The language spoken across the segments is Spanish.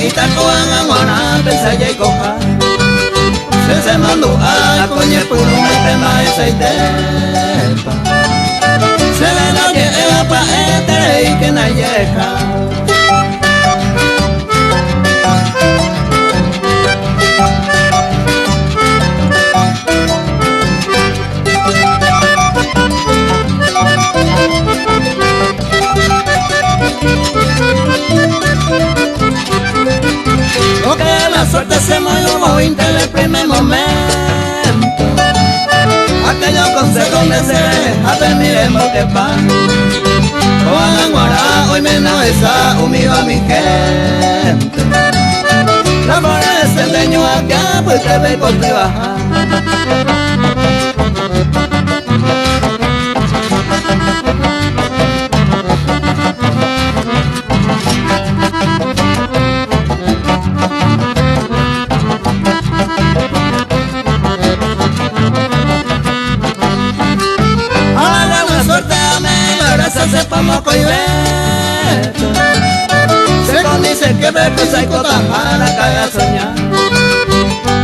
Itacoan aguana pensaya y coja se mandó a coñe puro tema esa itepa se le no llega pa etere y que na llega suerte se movió en el primer momento. Aquellos consejos me se aprendiremos que pan. Con Anguara hoy me navesa unido a mi gente. La mora de Cerdeño acá pues te ve por ti bajar. Se famoso y beto se condice que me puse y cotajara caga soñar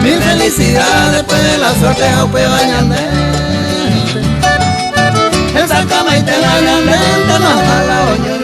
mi felicidad después de la suerte aunque bañande esa cama y te la ñandente no a la oño